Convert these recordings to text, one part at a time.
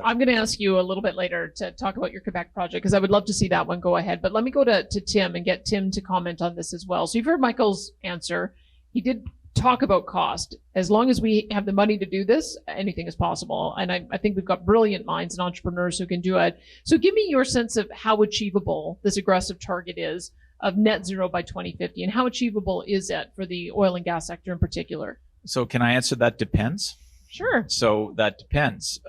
I'm going to ask you a little bit later to talk about your Quebec project, because I would love to see that one go ahead. But let me go to Tim and get Tim to comment on this as well. So you've heard Michael's answer. He did talk about cost. As long as we have the money to do this, anything is possible. And I think we've got brilliant minds and entrepreneurs who can do it. So give me your sense of how achievable this aggressive target is of net zero by 2050, and how achievable is it for the oil and gas sector in particular? So can I answer that depends? Sure. So that depends.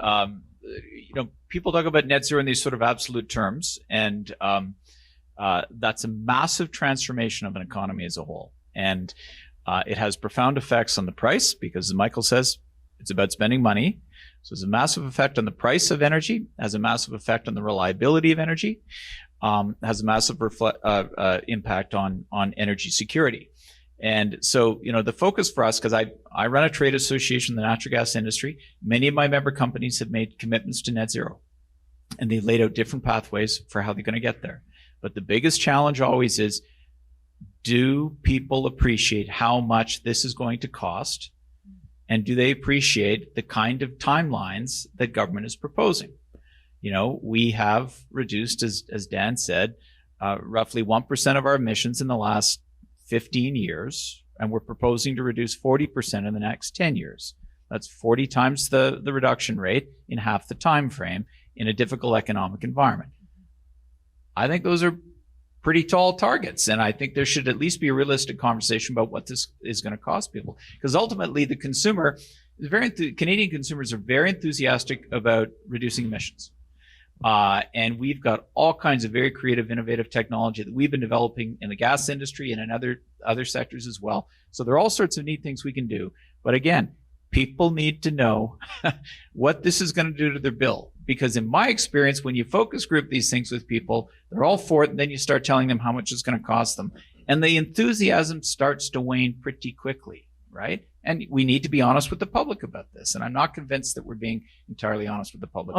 People talk about net zero in these sort of absolute terms, and that's a massive transformation of an economy as a whole. And it has profound effects on the price, because as Michael says, it's about spending money. So there's a massive effect on the price of energy, has a massive effect on the reliability of energy, has a massive impact on energy security. And so, the focus for us, because I run a trade association in the natural gas industry, many of my member companies have made commitments to net zero, and they laid out different pathways for how they're going to get there. But the biggest challenge always is, do people appreciate how much this is going to cost? And do they appreciate the kind of timelines that government is proposing? We have reduced, as Dan said, roughly 1% of our emissions in the last 15 years, and we're proposing to reduce 40% in the next 10 years. That's 40 times the reduction rate in half the time frame in a difficult economic environment. I think those are pretty tall targets, and I think there should at least be a realistic conversation about what this is going to cost people, because ultimately the consumer is Canadian consumers are very enthusiastic about reducing emissions. And we've got all kinds of very creative, innovative technology that we've been developing in the gas industry and in other sectors as well. So there are all sorts of neat things we can do. But again, people need to know what this is going to do to their bill. Because in my experience, when you focus group these things with people, they're all for it, and then you start telling them how much it's going to cost them. And the enthusiasm starts to wane pretty quickly, right? And we need to be honest with the public about this. And I'm not convinced that we're being entirely honest with the public.